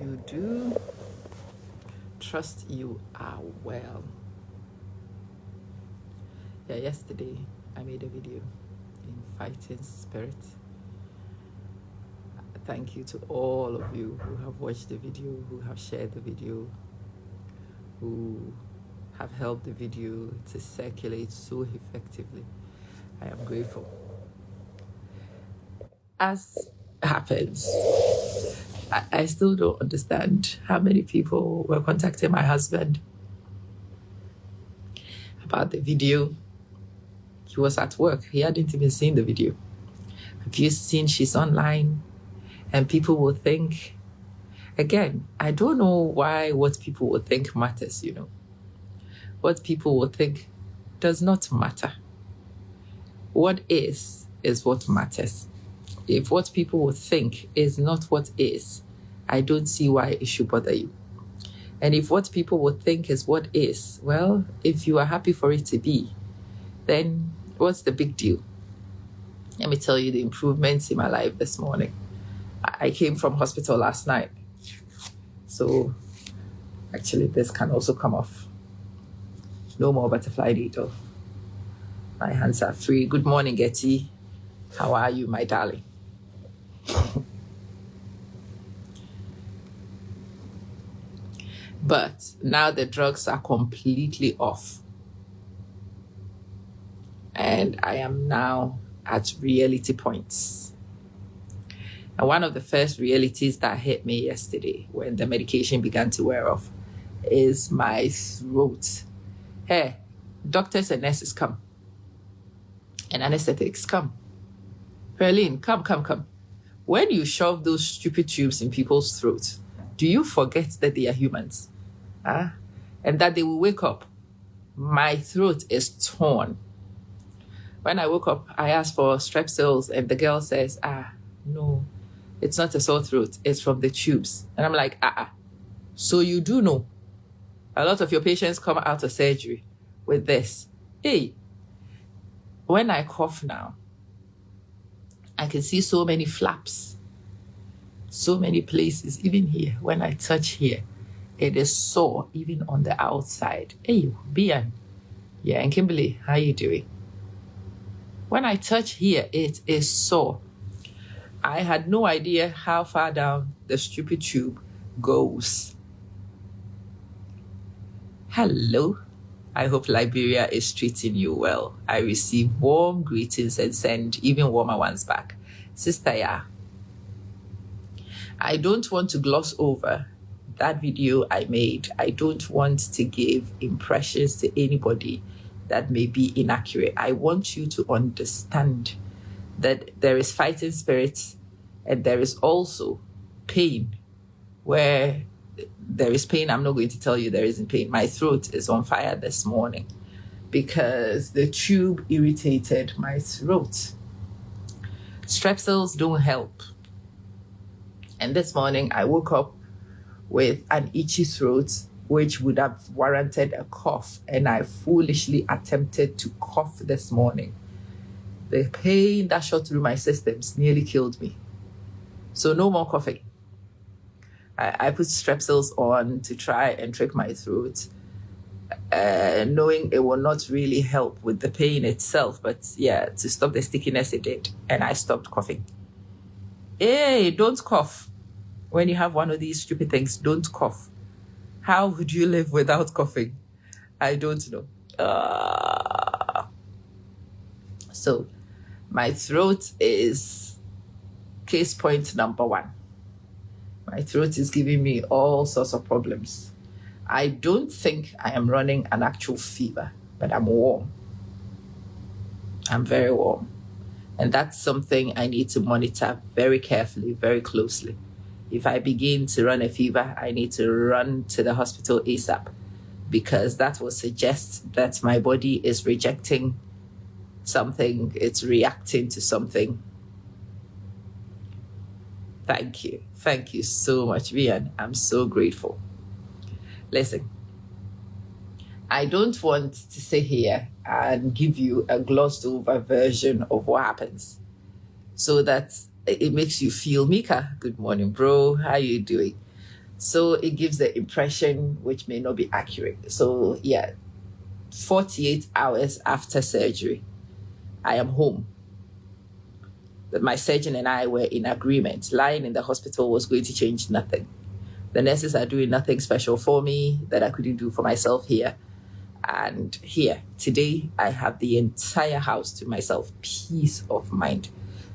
you do? Trust you are well. Yeah, yesterday I made a video in fighting spirit. Thank you to all of you who have watched the video, who have shared the video, who have helped the video to circulate so effectively. I am grateful. As happens, I still don't understand how many people were contacting my husband about the video. He was at work. He hadn't even seen the video. Have you seen she's online? And people will think, again, I don't know why what people will think matters, What people will think does not matter. What is what matters. If what people will think is not what is, I don't see why it should bother you. And if what people will think is what is, well, if you are happy for it to be, then what's the big deal? Let me tell you the improvements in my life this morning. I came from hospital last night. So actually this can also come off. No more butterfly needle. My hands are free. Good morning, Getty. How are you, my darling? But now the drugs are completely off. And I am now at reality points. And one of the first realities that hit me yesterday when the medication began to wear off is my throat. Hey, doctors and nurses come. And anesthetics come. Perlene, come. When you shove those stupid tubes in people's throats, do you forget that they are humans? And that they will wake up? My throat is torn. When I woke up, I asked for Strepsils and the girl says, no, it's not a sore throat. It's from the tubes. And I'm like, So you do know a lot of your patients come out of surgery with this. Hey, when I cough now, I can see so many flaps, so many places, even here. When I touch here, it is sore, even on the outside. Hey, Bian. Yeah, and Kimberly, how you doing? When I touch here, it is sore. I had no idea how far down the stupid tube goes. Hello. I hope Liberia is treating you well. I receive warm greetings and send even warmer ones back. Sister Ya, I don't want to gloss over that video I made. I don't want to give impressions to anybody that may be inaccurate. I want you to understand that there is fighting spirits and there is also pain. Where there is pain, I'm not going to tell you there isn't pain. My throat is on fire this morning because the tube irritated my throat. Strepsils don't help. And this morning I woke up with an itchy throat, which would have warranted a cough. And I foolishly attempted to cough this morning. The pain that shot through my systems nearly killed me. So no more coughing. I put Strepsils on to try and trick my throat, knowing it will not really help with the pain itself. But yeah, to stop the stickiness, it did. And I stopped coughing. Hey, don't cough. When you have one of these stupid things, don't cough. How would you live without coughing? I don't know. So my throat is case point number 1. My throat is giving me all sorts of problems. I don't think I am running an actual fever, but I'm warm. I'm very warm. And that's something I need to monitor very carefully, very closely. If I begin to run a fever, I need to run to the hospital ASAP, because that will suggest that my body is rejecting something, it's reacting to something. Thank you. Thank you so much, Vian. I'm so grateful. Listen, I don't want to sit here and give you a glossed over version of what happens so that it makes you feel, Mika, good morning, bro. How you doing? So it gives the impression which may not be accurate. So yeah, 48 hours after surgery, I am home. My surgeon and I were in agreement. Lying in the hospital was going to change nothing. The nurses are doing nothing special for me that I couldn't do for myself here. And here, today, I have the entire house to myself. Peace of mind.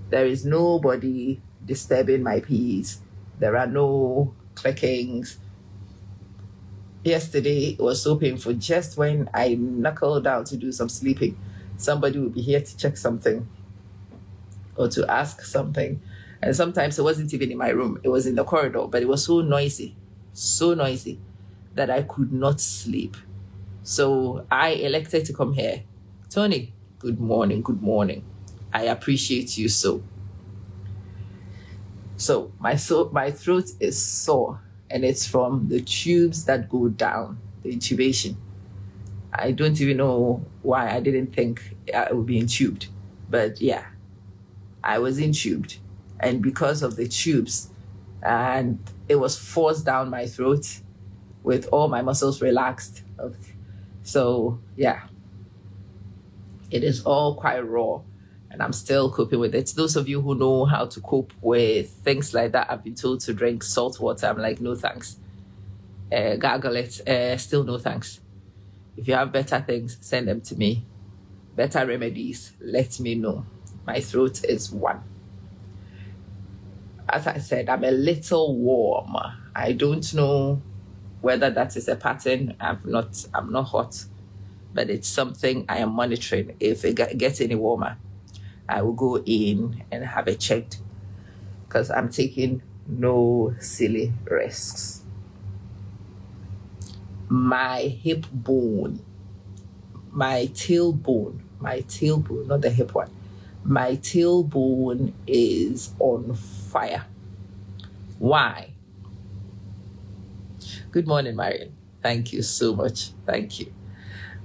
There is nobody disturbing my peace. There are no clickings. Yesterday, it was so painful. Just when I knuckled down to do some sleeping, somebody would be here to check something or to ask something. And sometimes it wasn't even in my room. It was in the corridor, but it was so noisy that I could not sleep. So I elected to come here. Tony, good morning, good morning. I appreciate you so. So my throat is sore, and it's from the tubes that go down, the intubation. I don't even know why I didn't think I would be intubed, but yeah, I was intubed, and because of the tubes, and it was forced down my throat with all my muscles relaxed. So yeah, it is all quite raw, and I'm still coping with it. Those of you who know how to cope with things like that, I've been told to drink salt water. I'm like, no thanks. Gargle it, still no thanks. If you have better things, send them to me. Better remedies, let me know. My throat is one. As I said, I'm a little warm. I don't know whether that is a pattern. I'm not hot, but it's something I am monitoring. If it gets any warmer, I will go in and have it checked, because I'm taking no silly risks. My hip bone, my tailbone, not the hip one. My tailbone is on fire. Why? Good morning, Marion. Thank you so much. Thank you.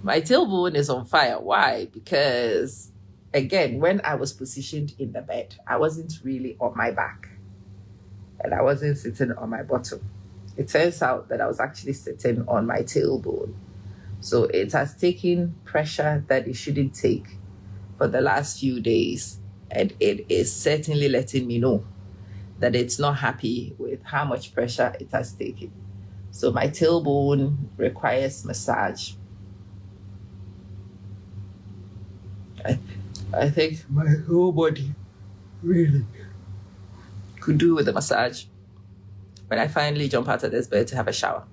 My tailbone is on fire. Why? Because, again, when I was positioned in the bed, I wasn't really on my back, and I wasn't sitting on my bottom. It turns out that I was actually sitting on my tailbone. So it has taken pressure that it shouldn't take for the last few days, and it is certainly letting me know that it's not happy with how much pressure it has taken. So my tailbone requires massage. I think my whole body really could do with a massage. When I finally jump out of this bed to have a shower,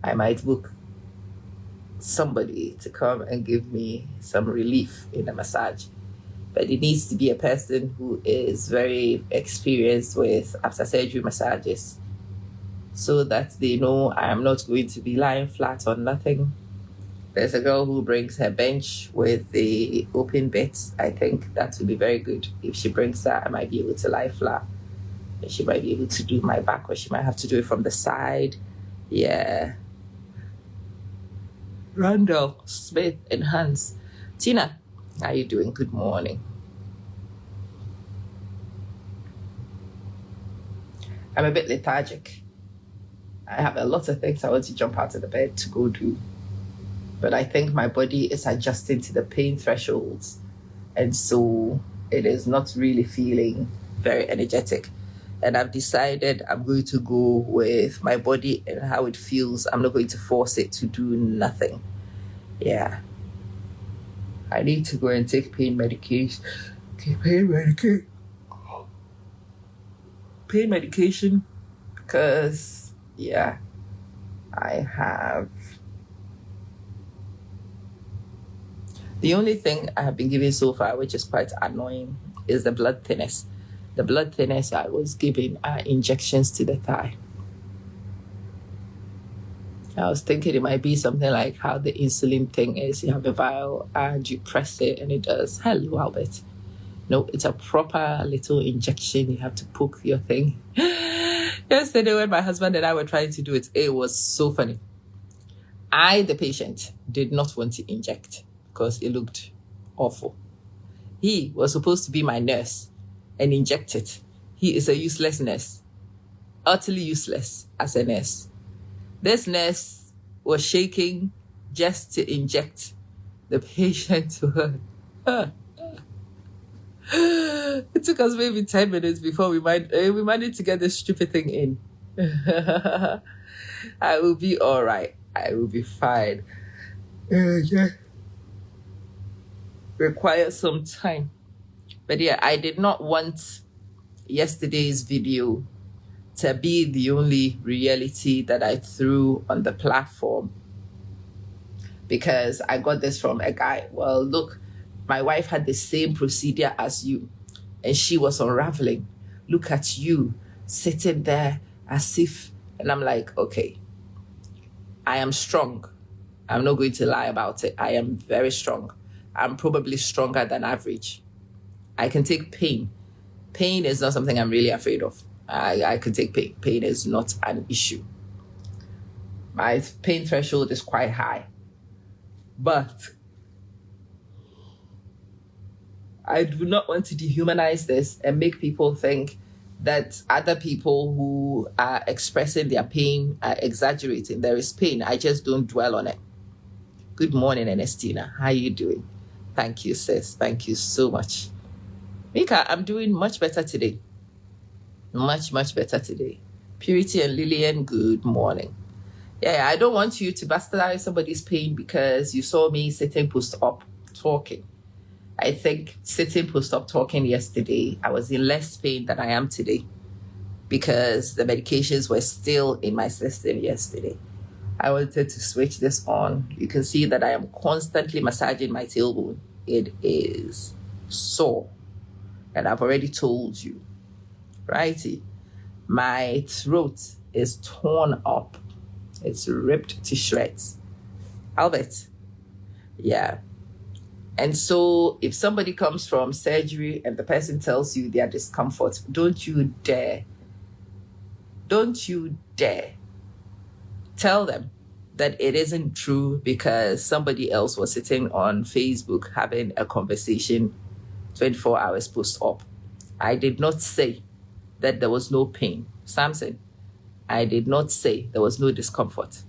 I might book somebody to come and give me some relief in a massage. But it needs to be a person who is very experienced with after surgery massages, so that they know I am not going to be lying flat on nothing. There's a girl who brings her bench with the open bits. I think that would be very good. If she brings that, I might be able to lie flat. And she might be able to do my back, or she might have to do it from the side. Yeah. Randall, Smith, and Hans. Tina, how are you doing? Good morning. I'm a bit lethargic. I have a lot of things I want to jump out of the bed to go do. But I think my body is adjusting to the pain thresholds. And so it is not really feeling very energetic. And I've decided I'm going to go with my body and how it feels. I'm not going to force it to do nothing. Yeah. I need to go and take pain medication. Okay, pain medication. Because, yeah, I have. The only thing I have been given so far, which is quite annoying, is the blood thinners. The blood thinners I was given are injections to the thigh. I was thinking it might be something like how the insulin thing is. You have a vial and you press it and it does. Hello, Albert. No, it's a proper little injection. You have to poke your thing. Yesterday when my husband and I were trying to do it, it was so funny. I, the patient, did not want to inject because it looked awful. He was supposed to be my nurse and inject it. He is a useless nurse. utterly useless as a nurse. This nurse was shaking just to inject the patient to her. It took us maybe 10 minutes before we managed to get this stupid thing in. I will be all right. I will be fine. Yeah. Requires some time. But yeah, I did not want yesterday's video to be the only reality that I threw on the platform, because I got this from a guy. Well, look, my wife had the same procedure as you, and she was unraveling. Look at you sitting there as if, and I'm like, okay, I am strong. I'm not going to lie about it. I am very strong. I'm probably stronger than average. I can take pain. Pain is not something I'm really afraid of. I can take pain. Pain is not an issue. My pain threshold is quite high. But I do not want to dehumanize this and make people think that other people who are expressing their pain are exaggerating. There is pain. I just don't dwell on it. Good morning, Ernestina. How are you doing? Thank you, sis. Thank you so much. Mika, I'm doing much better today. Much, much better today. Purity and Lillian, good morning. Yeah, I don't want you to bastardize somebody's pain because you saw me sitting post-op talking. I think sitting post-op talking yesterday, I was in less pain than I am today because the medications were still in my system yesterday. I wanted to switch this on. You can see that I am constantly massaging my tailbone. It is sore. And I've already told you, righty, my throat is torn up. It's ripped to shreds. Albert, yeah. And so if somebody comes from surgery and the person tells you their discomfort, don't you dare tell them that it isn't true because somebody else was sitting on Facebook having a conversation 24 hours post-op. I did not say that there was no pain. Samson, I did not say there was no discomfort.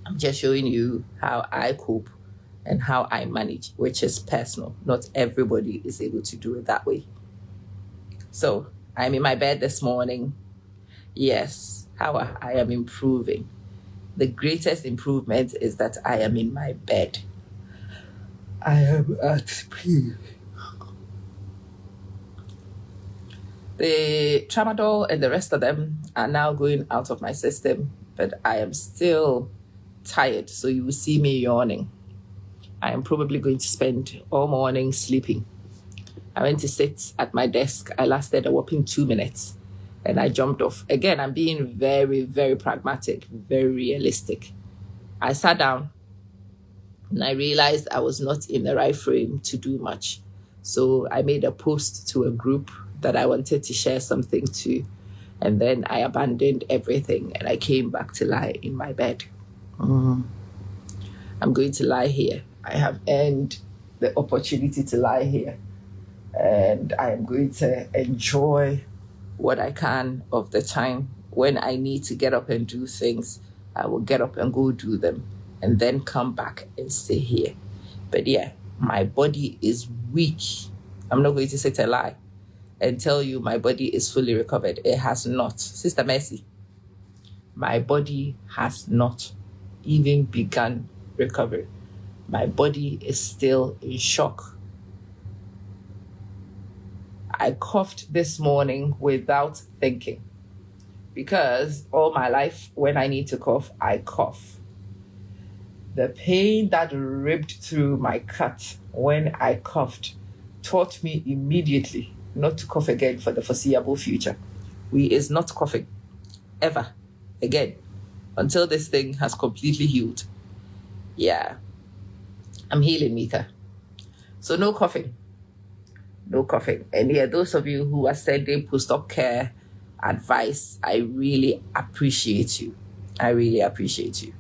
I'm just showing you how I cope and how I manage, which is personal. Not everybody is able to do it that way. So I'm in my bed this morning. Yes, how I am improving. The greatest improvement is that I am in my bed. I am at peace. The tramadol and the rest of them are now going out of my system, but I am still tired, so you will see me yawning. I am probably going to spend all morning sleeping. I went to sit at my desk. I lasted a whopping 2 minutes, and I jumped off. Again, I'm being very, very pragmatic, very realistic. I sat down, and I realized I was not in the right frame to do much. So I made a post to a group that I wanted to share something to. And then I abandoned everything and I came back to lie in my bed. I'm going to lie here. I have earned the opportunity to lie here. And I am going to enjoy what I can of the time. When I need to get up and do things, I will get up and go do them and then come back and stay here. But yeah, my body is weak. I'm not going to say a lie and tell you my body is fully recovered. It has not. Sister Mercy, my body has not even begun recovery. My body is still in shock. I coughed this morning without thinking because all my life when I need to cough, I cough. The pain that ripped through my cut when I coughed taught me immediately not to cough again for the foreseeable future. We is not coughing ever again until this thing has completely healed. Yeah, I'm healing, Mika. So no coughing. No coughing. And yeah, those of you who are sending post-op care advice, I really appreciate you. I really appreciate you.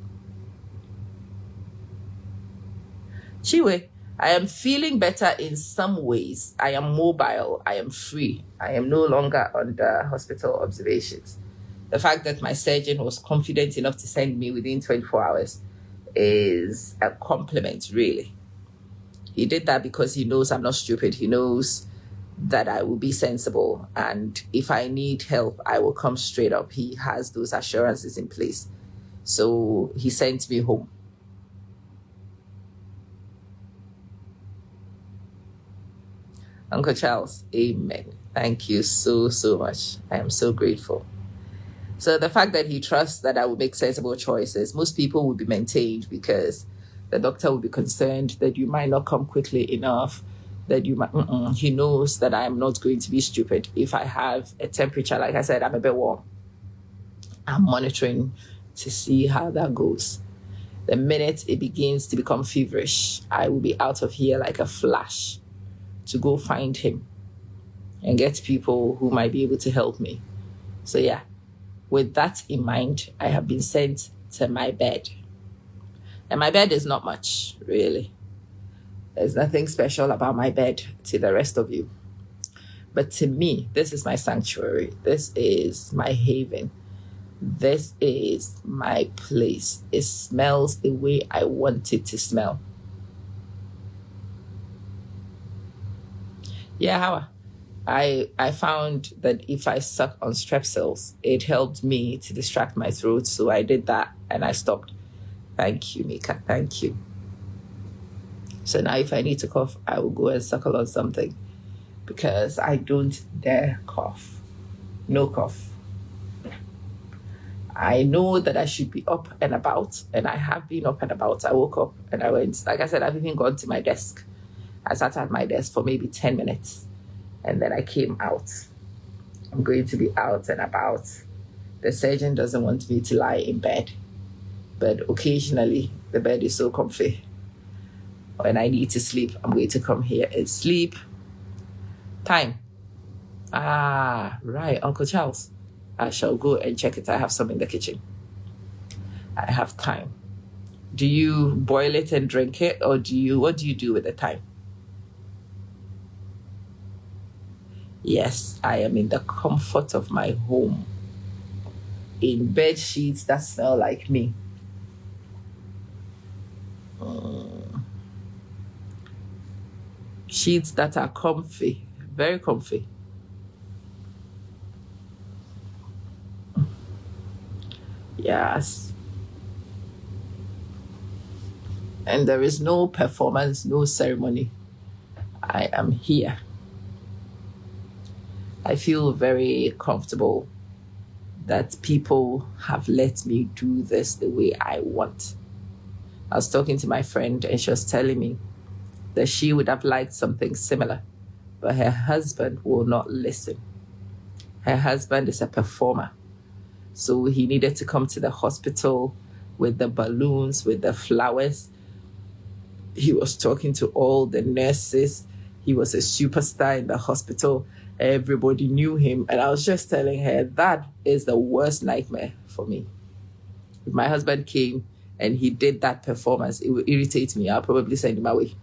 Chiwe, I am feeling better in some ways. I am mobile. I am free. I am no longer under hospital observations. The fact that my surgeon was confident enough to send me within 24 hours is a compliment, really. He did that because he knows I'm not stupid. He knows that I will be sensible. And if I need help, I will come straight up. He has those assurances in place. So he sent me home. Uncle Charles, amen. Thank you so, so much. I am so grateful. So the fact that he trusts that I will make sensible choices, most people will be maintained because the doctor will be concerned that you might not come quickly enough, that you might, he knows that I'm not going to be stupid. If I have a temperature, like I said, I'm a bit warm. I'm monitoring to see how that goes. The minute it begins to become feverish, I will be out of here like a flash to go find him and get people who might be able to help me. So yeah, with that in mind, I have been sent to my bed. And my bed is not much, really. There's nothing special about my bed to the rest of you. But to me, this is my sanctuary. This is my haven. This is my place. It smells the way I want it to smell. Yeah, how I found that if I suck on Strepsils, it helped me to distract my throat. So I did that and I stopped. Thank you, Mika. Thank you. So now if I need to cough, I will go and suckle on something because I don't dare cough. No cough. I know that I should be up and about, and I have been up and about. I woke up and I went, like I said, I've even gone to my desk. I sat at my desk for maybe 10 minutes and then I came out. I'm going to be out and about. The surgeon doesn't want me to lie in bed, but occasionally the bed is so comfy. When I need to sleep, I'm going to come here and sleep. Time. Ah, right, Uncle Charles. I shall go and check it. I have some in the kitchen. I have time. Do you boil it and drink it, or what do you do with the time? Yes, I am in the comfort of my home, in bed sheets that smell like me. Sheets that are comfy, very comfy. Yes. And there is no performance, no ceremony. I am here. I feel very comfortable that people have let me do this the way I want. I was talking to my friend and she was telling me that she would have liked something similar, but her husband will not listen. Her husband is a performer. So he needed to come to the hospital with the balloons, with the flowers. He was talking to all the nurses. He was a superstar in the hospital. Everybody knew him. And I was just telling her, that is the worst nightmare for me. If my husband came and he did that performance, it would irritate me. I'll probably send him away.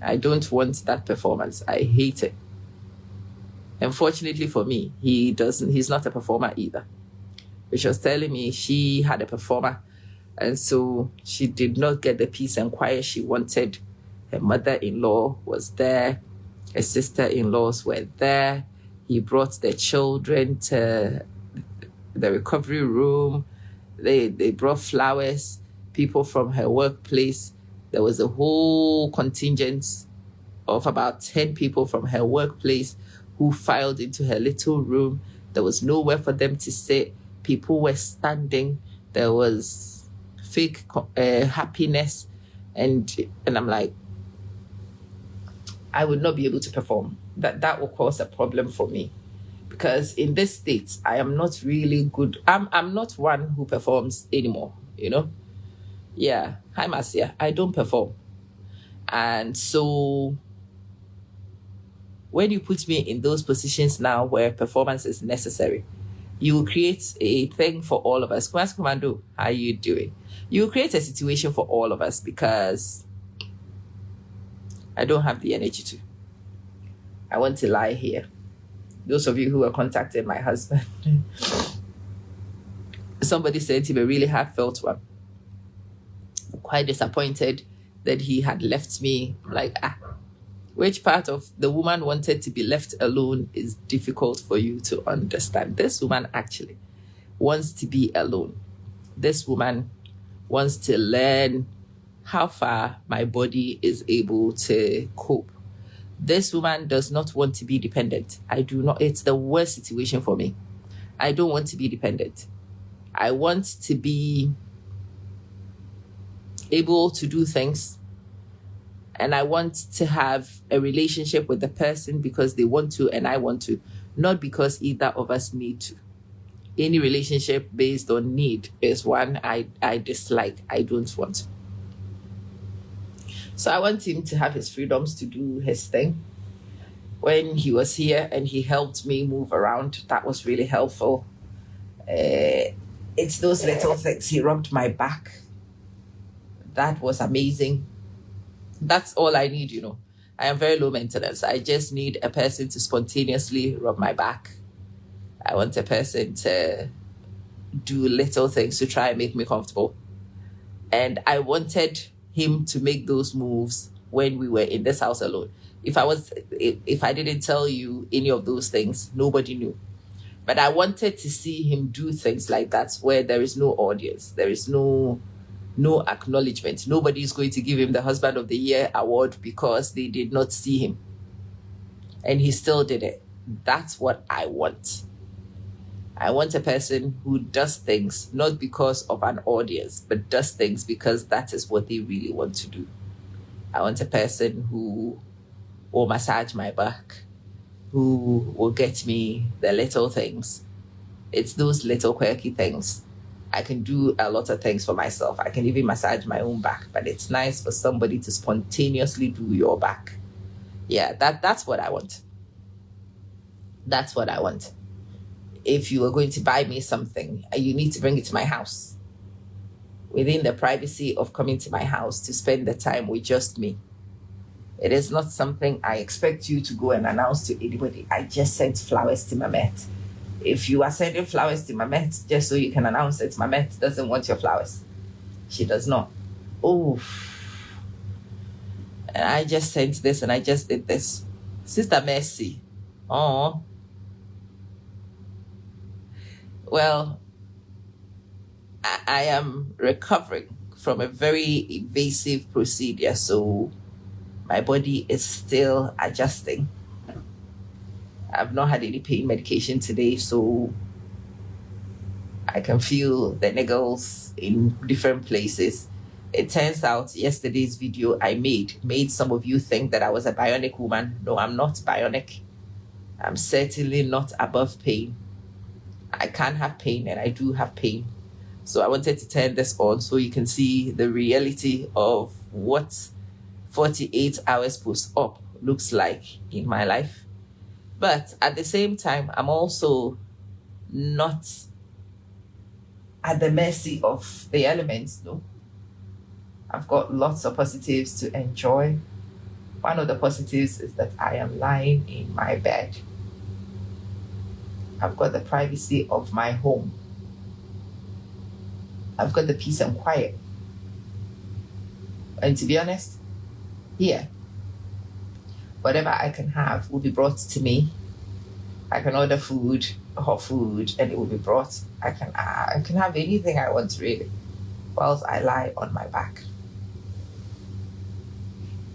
I don't want that performance. I hate it. Unfortunately for me, he's not a performer either. She was telling me she had a performer, and so she did not get the peace and quiet she wanted. Her mother-in-law was there. Her sister-in-laws were there. He brought their children to the recovery room. They brought flowers. People from her workplace. There was a whole contingent of about 10 people from her workplace who filed into her little room. There was nowhere for them to sit. People were standing. There was fake happiness. And I'm like, I would not be able to perform. That will cause a problem for me. Because in this state, I am not really good. I'm not one who performs anymore, you know? Yeah, hi Marcia, I don't perform. And so when you put me in those positions now where performance is necessary, you will create a thing for all of us. Kumasi Commando, how are you doing? You will create a situation for all of us because I don't have the energy to. I want to lie here. Those of you who are contacting my husband, somebody sent him a really heartfelt one. Quite disappointed that he had left me. I'm like, which part of the woman wanted to be left alone is difficult for you to understand? This woman actually wants to be alone. This woman wants to learn how far my body is able to cope. This woman does not want to be dependent. I do not. It's the worst situation for me. I don't want to be dependent. I want to be able to do things. And I want to have a relationship with the person because they want to and I want to, not because either of us need to. Any relationship based on need is one I dislike. I don't want. So I want him to have his freedoms to do his thing. When he was here and he helped me move around, that was really helpful. It's those little things. He rubbed my back. That was amazing. That's all I need, you know. I am very low maintenance. I just need a person to spontaneously rub my back. I want a person to do little things to try and make me comfortable. And I wanted him to make those moves when we were in this house alone. If I didn't tell you any of those things, nobody knew. But I wanted to see him do things like that where there is no audience. There is no acknowledgement. Nobody is going to give him the Husband of the Year award because they did not see him. And he still did it. That's what I want. I want a person who does things not because of an audience, but does things because that is what they really want to do. I want a person who will massage my back, who will get me the little things. It's those little quirky things. I can do a lot of things for myself. I can even massage my own back, but it's nice for somebody to spontaneously do your back. Yeah, that's what I want. That's what I want. If you are going to buy me something, you need to bring it to my house. Within the privacy of coming to my house to spend the time with just me. It is not something I expect you to go and announce to anybody. I just sent flowers to Mamet. If you are sending flowers to Mamet just so you can announce it, Mamet doesn't want your flowers. She does not. Oh. And I just sent this and I just did this. Sister Mercy. Oh. Well, I am recovering from a very invasive procedure, so my body is still adjusting. I've not had any pain medication today, so I can feel the niggles in different places. It turns out yesterday's video I made some of you think that I was a bionic woman. No, I'm not bionic. I'm certainly not above pain. I can have pain and I do have pain. So I wanted to turn this on so you can see the reality of what 48 hours post-op looks like in my life. But at the same time, I'm also not at the mercy of the elements, no. I've got lots of positives to enjoy. One of the positives is that I am lying in my bed. I've got the privacy of my home. I've got the peace and quiet. And to be honest, here, whatever I can have will be brought to me. I can order food, hot food, and it will be brought. I can have anything I want, really, whilst I lie on my back.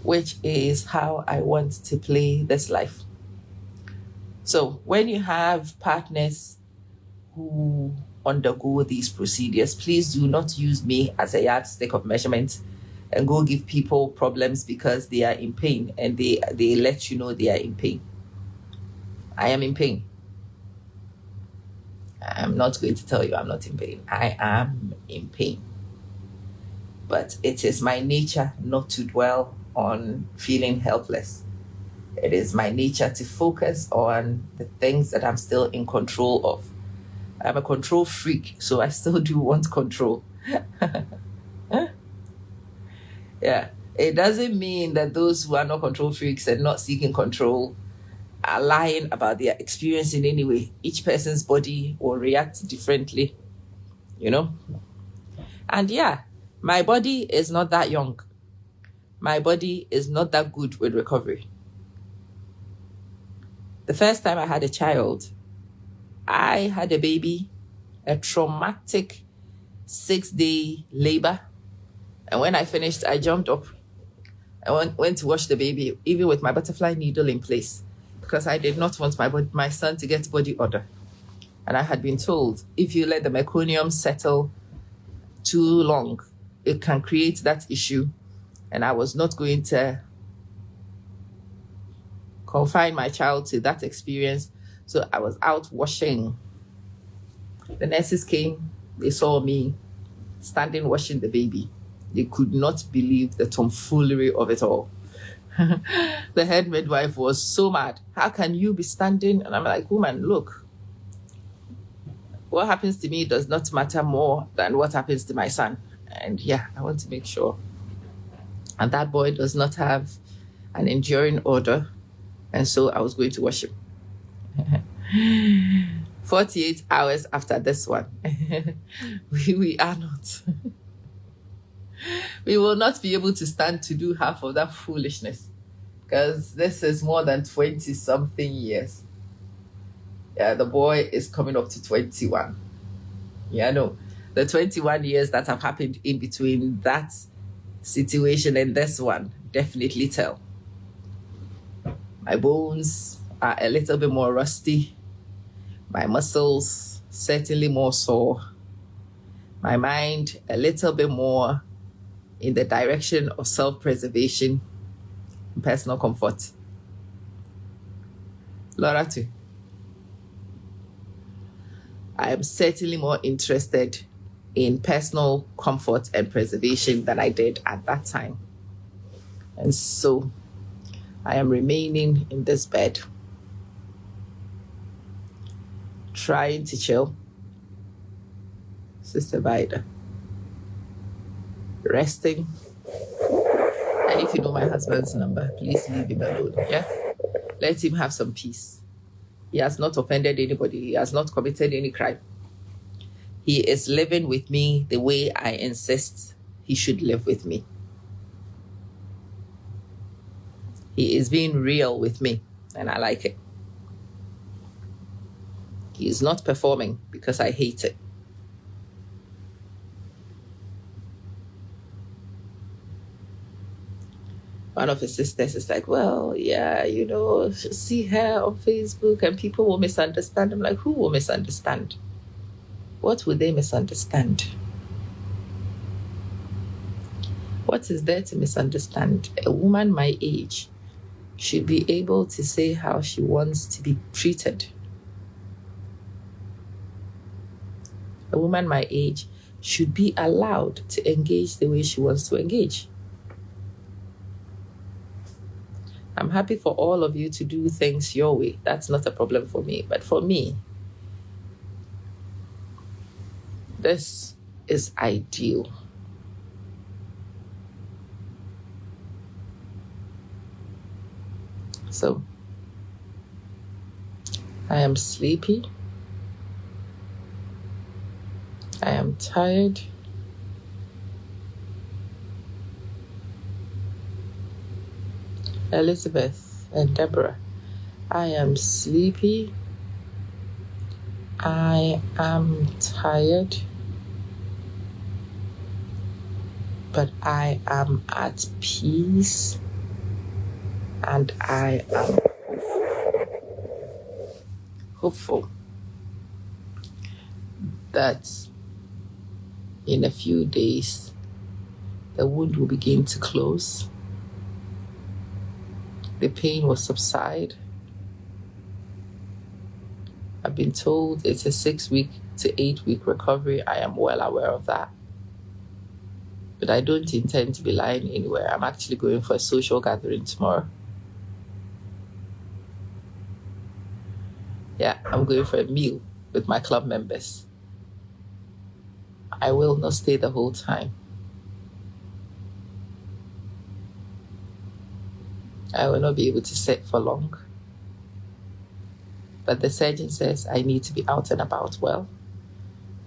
Which is how I want to play this life. So when you have partners who undergo these procedures, please do not use me as a yardstick of measurement and go give people problems because they are in pain and they let you know they are in pain. I am in pain. I'm not going to tell you I'm not in pain. I am in pain. But it is my nature not to dwell on feeling helpless. It is my nature to focus on the things that I'm still in control of. I'm a control freak, so I still do want control. Yeah. It doesn't mean that those who are not control freaks and not seeking control are lying about their experience in any way. Each person's body will react differently, you know? And yeah, my body is not that young. My body is not that good with recovery. The first time I had a child, I had a baby, a traumatic 6-day labor. And when I finished, I jumped up. I went to wash the baby, even with my butterfly needle in place, because I did not want my son to get body odor. And I had been told, if you let the meconium settle too long, it can create that issue. And I was not going to confine my child to that experience. So I was out washing. The nurses came, they saw me standing washing the baby. They could not believe the tomfoolery of it all. The head midwife was so mad. How can you be standing? And I'm like, woman, look, what happens to me does not matter more than what happens to my son. And yeah, I want to make sure. And that boy does not have an enduring odor. And so I was going to wash him. 48 hours after this one, we are not. We will not be able to stand to do half of that foolishness, because this is more than 20-something years. Yeah, the boy is coming up to 21. Yeah, no, the 21 years that have happened in between that situation and this one definitely tell. My bones are a little bit more rusty. My muscles certainly more sore. My mind a little bit more in the direction of self-preservation and personal comfort. Laura too. I am certainly more interested in personal comfort and preservation than I did at that time. And so I am remaining in this bed, trying to chill. Sister Vida. Resting. And if you know my husband's number, please leave him alone, yeah? Let him have some peace. He has not offended anybody. He has not committed any crime. He is living with me the way I insist he should live with me. He is being real with me, and I like it. He is not performing because I hate it. One of his sisters is like, well, yeah, you know, see her on Facebook and people will misunderstand. I'm like, who will misunderstand? What would they misunderstand? What is there to misunderstand? A woman my age should be able to say how she wants to be treated. A woman my age should be allowed to engage the way she wants to engage. I'm happy for all of you to do things your way. That's not a problem for me. But for me, this is ideal. So, I am sleepy. I am tired. Elizabeth and Deborah, I am sleepy. I am tired. But I am at peace. And I am hopeful that in a few days, the wound will begin to close. The pain will subside. I've been told it's a 6-week to 8-week recovery. I am well aware of that. But I don't intend to be lying anywhere. I'm actually going for a social gathering tomorrow. Yeah, I'm going for a meal with my club members. I will not stay the whole time. I will not be able to sit for long. But the surgeon says I need to be out and about. Well,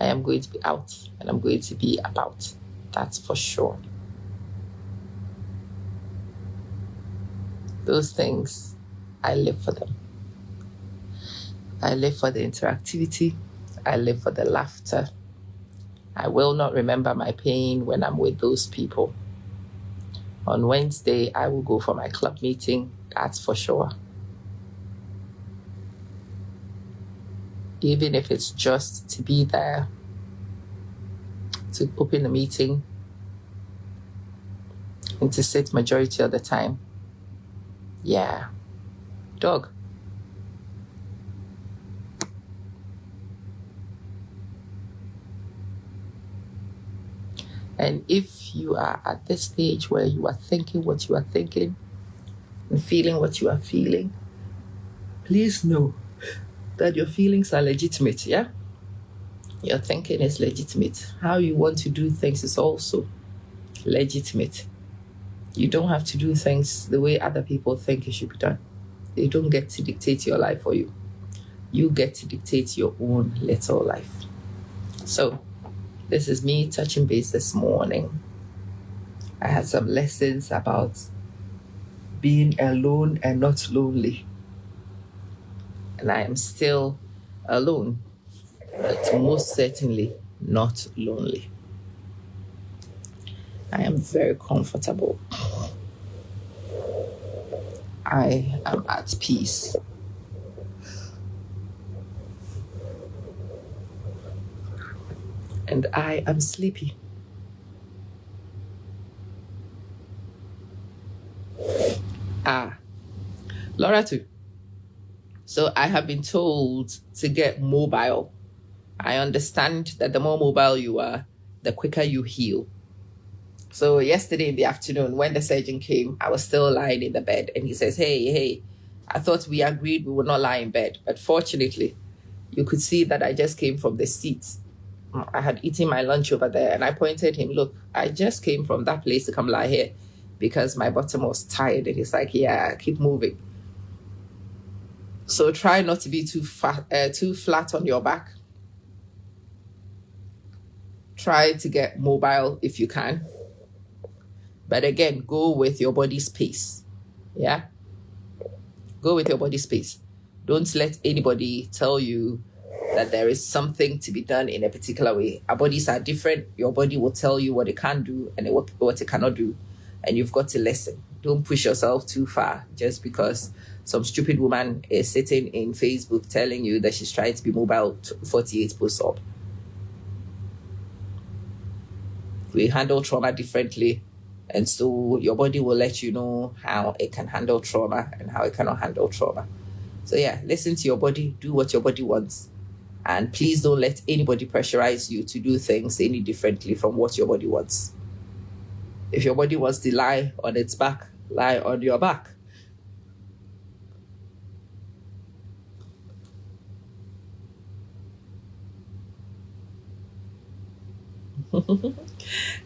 I am going to be out and I'm going to be about. That's for sure. Those things, I live for them. I live for the interactivity. I live for the laughter. I will not remember my pain when I'm with those people. On Wednesday, I will go for my club meeting. That's for sure. Even if it's just to be there, to open the meeting, and to sit majority of the time. Yeah. Dog. And if you are at this stage where you are thinking what you are thinking and feeling what you are feeling, please know that your feelings are legitimate, yeah? Your thinking is legitimate. How you want to do things is also legitimate. You don't have to do things the way other people think it should be done. They don't get to dictate your life for you. You get to dictate your own little life. So, this is me touching base this morning. I had some lessons about being alone and not lonely. And I am still alone, but most certainly not lonely. I am very comfortable. I am at peace. And I am sleepy. Laura too. So I have been told to get mobile. I understand that the more mobile you are, the quicker you heal. So yesterday in the afternoon, when the surgeon came, I was still lying in the bed. And he says, hey, I thought we agreed we would not lie in bed. But fortunately, you could see that I just came from the seat. I had eaten my lunch over there. And I pointed him, look, I just came from that place to come lie here because my bottom was tired. And he's like, yeah, keep moving. So try not to be too flat on your back. Try to get mobile if you can. But again, go with your body's pace. Yeah? Go with your body's pace. Don't let anybody tell you that there is something to be done in a particular way. Our bodies are different. Your body will tell you what it can do and what it cannot do. And you've got to listen. Don't push yourself too far just because some stupid woman is sitting in Facebook telling you that she's trying to be mobile 48 posts up. We handle trauma differently. And so your body will let you know how it can handle trauma and how it cannot handle trauma. So yeah, listen to your body, do what your body wants. And please don't let anybody pressurize you to do things any differently from what your body wants. If your body wants to lie on its back, lie on your back.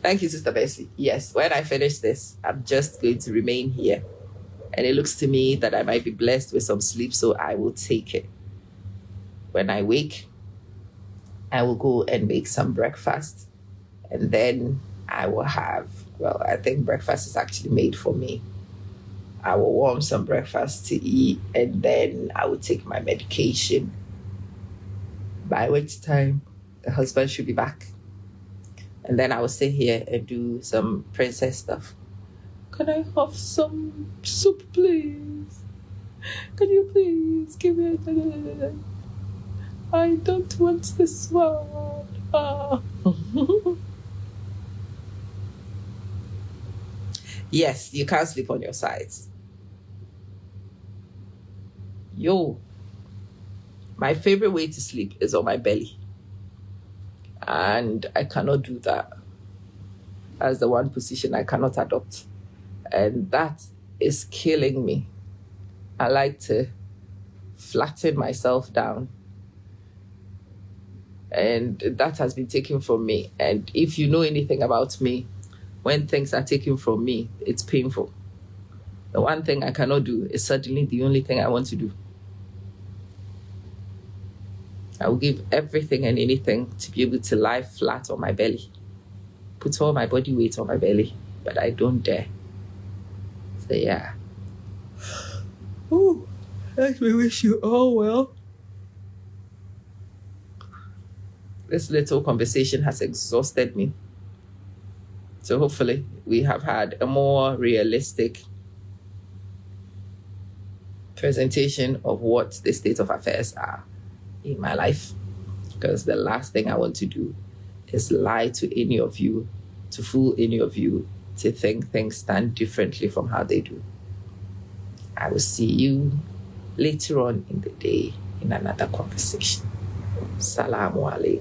Thank you, Sister Bessie. Yes, when I finish this, I'm just going to remain here. And it looks to me that I might be blessed with some sleep, so I will take it. When I wake, I will go and make some breakfast. And then I will have, well, I think breakfast is actually made for me. I will warm some breakfast to eat, and then I will take my medication. By which time, the husband should be back. And then I will sit here and do some princess stuff. Can I have some soup, please? Can you please give me a... I don't want this one. Yes, you can't sleep on your sides. My favorite way to sleep is on my belly. And I cannot do that. That's the one position I cannot adopt. And that is killing me. I like to flatten myself down. And that has been taken from me. And if you know anything about me, when things are taken from me, it's painful. The one thing I cannot do is suddenly the only thing I want to do. I will give everything and anything to be able to lie flat on my belly, put all my body weight on my belly, but I don't dare. So yeah. Oh, let me wish you all well. This little conversation has exhausted me. So hopefully we have had a more realistic presentation of what the state of affairs are in my life. Because the last thing I want to do is lie to any of you, to fool any of you, to think things stand differently from how they do. I will see you later on in the day in another conversation. Salamu alaikum.